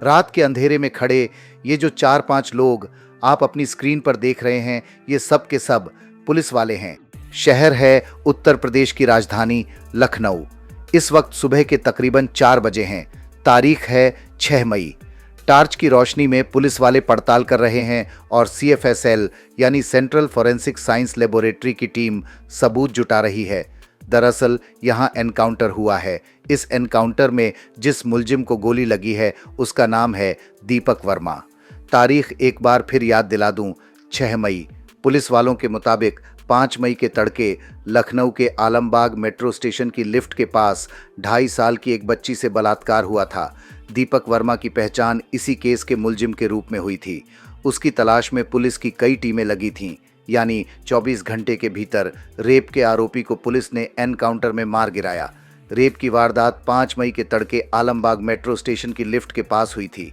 रात के अंधेरे में खड़े ये जो 4-5 लोग आप अपनी स्क्रीन पर देख रहे हैं, ये सब के सब पुलिस वाले हैं। शहर है उत्तर प्रदेश की राजधानी लखनऊ। इस वक्त सुबह के तकरीबन 4 बजे हैं। तारीख है 6 मई। टार्च की रोशनी में पुलिस वाले पड़ताल कर रहे हैं और CFSL यानी सेंट्रल फॉरेंसिक साइंस लेबोरेटरी की टीम सबूत जुटा रही है। दरअसल यहाँ एनकाउंटर हुआ है। इस एनकाउंटर में जिस मुलजिम को गोली लगी है उसका नाम है दीपक वर्मा। तारीख एक बार फिर याद दिला दूं, 6 मई। पुलिस वालों के मुताबिक 5 मई के तड़के लखनऊ के आलमबाग मेट्रो स्टेशन की लिफ्ट के पास 2.5 साल की एक बच्ची से बलात्कार हुआ था। दीपक वर्मा की पहचान इसी केस के मुलजिम के रूप में हुई थी। उसकी तलाश में पुलिस की कई टीमें लगी थीं। यानी 24 घंटे के भीतर रेप के आरोपी को पुलिस ने एनकाउंटर में मार गिराया। रेप की वारदात 5 मई के तड़के आलमबाग मेट्रो स्टेशन की लिफ्ट के पास हुई थी।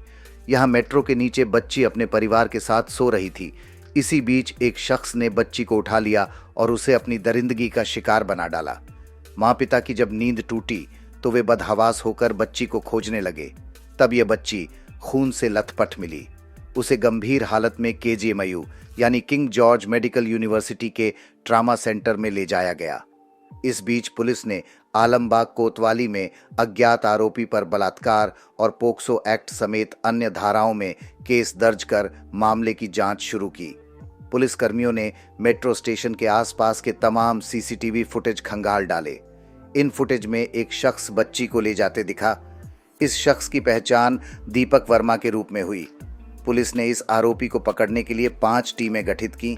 यहाँ मेट्रो के नीचे बच्ची अपने परिवार के साथ सो रही थी। इसी बीच एक शख्स ने बच्ची को उठा लिया और उसे अपनी दरिंदगी का शिकार बना डाला। माँ पिता की जब नींद टूटी तो वे बदहवास होकर बच्ची को खोजने लगे। तब ये बच्ची खून से लथपथ मिली। उसे गंभीर हालत में KGMU यानी किंग जॉर्ज मेडिकल यूनिवर्सिटी के ट्रामा सेंटर में ले जाया गया। इस बीच पुलिस ने आलमबाग कोतवाली में अज्ञात आरोपी पर बलात्कार और पोक्सो एक्ट समेत अन्य धाराओं में केस दर्ज कर मामले की जांच शुरू की। पुलिसकर्मियों ने मेट्रो स्टेशन के आसपास के तमाम CCTV फुटेज खंगाल डाले। इन फुटेज में एक शख्स बच्ची को ले जाते दिखा। इस शख्स की पहचान दीपक वर्मा के रूप में हुई। पुलिस ने इस आरोपी को पकड़ने के लिए 5 टीमें गठित की।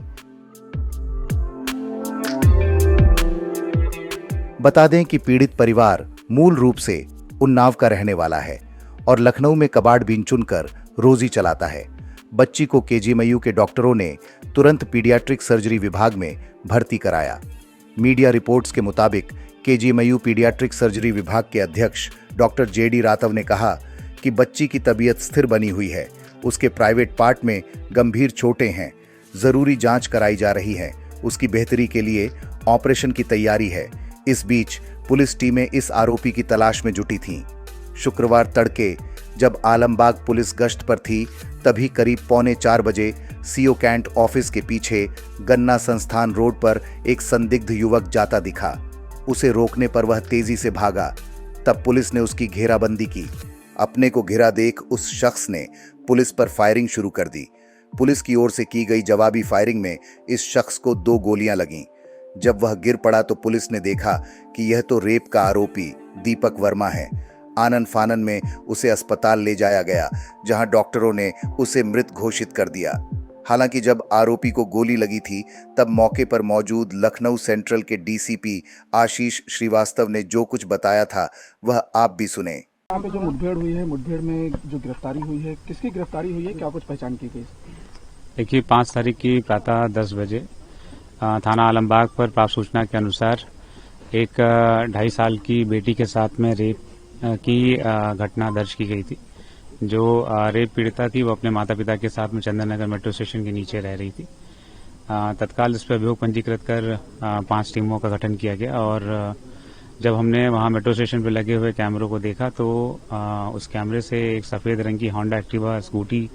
बता दें कि पीड़ित परिवार मूल रूप से उन्नाव का रहने वाला है और लखनऊ में कबाड़ बीन चुनकर रोजी चलाता है। बच्ची को KGMU के डॉक्टरों ने तुरंत पीडियाट्रिक सर्जरी विभाग में भर्ती कराया। मीडिया रिपोर्ट्स के मुताबिक KGMU पीडियाट्रिक सर्जरी विभाग के अध्यक्ष डॉक्टर JD रातव ने कहा कि बच्ची की तबीयत स्थिर बनी हुई है। उसके प्राइवेट पार्ट में गंभीर चोटें हैं। जरूरी जांच कराई जा रही है। उसकी बेहतरी के लिए ऑपरेशन की तैयारी है। इस बीच पुलिस टीमें इस आरोपी की तलाश में जुटी थीं। शुक्रवार तड़के जब आलमबाग पुलिस गश्त पर थी तभी करीब 3:45 बजे CO कैंट ऑफिस के पीछे गन्ना संस्थान रोड पर एक संदिग्ध युवक जाता दिखा। उसे रोकने पर वह तेजी से भागा। तब पुलिस ने उसकी घेराबंदी की। अपने को घिरा देख उस शख्स ने पुलिस पर फायरिंग शुरू कर दी। पुलिस की ओर से की गई जवाबी फायरिंग में इस शख्स को 2 गोलियां लगीं। जब वह गिर पड़ा तो पुलिस ने देखा कि यह तो रेप का आरोपी दीपक वर्मा है। आनन फानन में उसे अस्पताल ले जाया गया, जहां डॉक्टरों ने उसे मृत घोषित कर दिया। हालांकि जब आरोपी को गोली लगी थी तब मौके पर मौजूद लखनऊ सेंट्रल के DCP आशीष श्रीवास्तव ने जो कुछ बताया था वह आप भी सुने। यहाँ पे जो मुठभेड़ हुई है, मुठभेड़ में जो गिरफ्तारी हुई है, किसकी गिरफ्तारी हुई है, क्या कुछ पहचान की गई? देखिए, 5 तारीख की प्रातः 10 बजे थाना आलमबाग पर प्राप्त सूचना के अनुसार एक 2.5 साल की बेटी के साथ में रेप की घटना दर्ज की गई थी। जो रेप पीड़िता थी वो अपने माता पिता के साथ में चंदन नगर मेट्रो स्टेशन के नीचे रह रही थी। तत्काल इस पर अभियोग पंजीकृत कर 5 टीमों का गठन किया गया और जब हमने वहां मेट्रो स्टेशन पर लगे हुए कैमरों को देखा तो उस कैमरे से एक सफेद रंग की होंडा एक्टिवा स्कूटी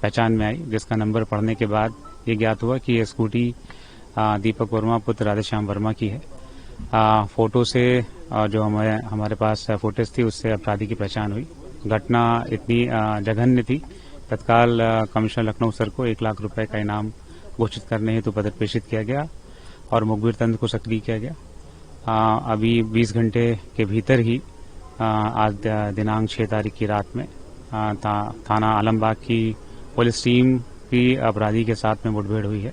पहचान में आई, जिसका नंबर पढ़ने के बाद ये ज्ञात हुआ कि ये स्कूटी दीपक वर्मा पुत्र राधेश्याम वर्मा की है। फोटो से जो हमारे पास फुटेज थी उससे अपराधी की पहचान हुई। घटना इतनी जघन्य थी, तत्काल कमिश्नर लखनऊ सर को 1 लाख रुपए का इनाम घोषित करने हेतु पत्र प्रेषित किया गया और मुखबिर तंत्र को सक्रिय किया गया। अभी 20 घंटे के भीतर ही आज दिनांक 6 तारीख की रात में थाना आलमबाग की पुलिस टीम की अपराधी के साथ में मुठभेड़ हुई है,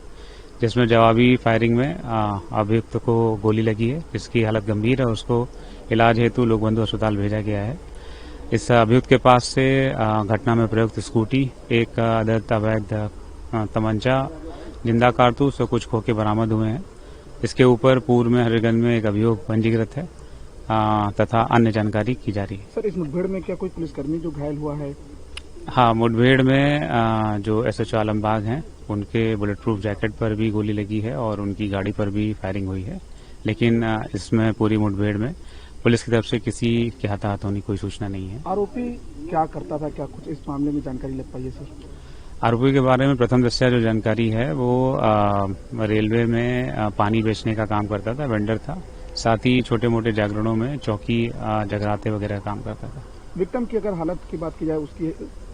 जिसमें जवाबी फायरिंग में अभियुक्त को गोली लगी है, जिसकी हालत गंभीर है। उसको इलाज हेतु लोकबंधु अस्पताल भेजा गया है। इस अभियुक्त के पास से घटना में प्रयुक्त स्कूटी, एक अवैध तमंचा, जिंदा कारतूस और कुछ खोखे बरामद हुए हैं। इसके ऊपर पूर्व में हरिगंज में एक अभियोग पंजीकृत है तथा अन्य जानकारी की जा रही है। सर, इस मुठभेड़ में क्या कोई पुलिसकर्मी जो घायल हुआ है? हाँ, मुठभेड़ में जो SHO आलमबाग हैं उनके बुलेट प्रूफ जैकेट पर भी गोली लगी है और उनकी गाड़ी पर भी फायरिंग हुई है। लेकिन इसमें पूरी मुठभेड़ में पुलिस की तरफ से किसी के हताहत होने की कोई सूचना नहीं है। आरोपी क्या करता था, क्या कुछ इस मामले में जानकारी लग पाई है सर? आरोपी के बारे में प्रथम दृष्टया जो जानकारी है वो रेलवे में पानी बेचने का काम करता था, वेंडर था। साथ ही छोटे मोटे जागरणों में चौकी जगराते वगैरह काम करता था। विक्टिम की अगर हालत की बात की जाए, उसकी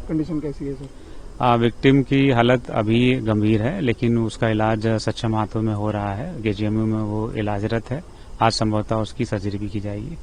कंडीशन कैसी है सर? विक्टिम की हालत अभी गंभीर है, लेकिन उसका इलाज सक्षम हाथों में हो रहा है। केजीएमयू में वो इलाजरत है। आज संभवतः उसकी सर्जरी भी की जाएगी।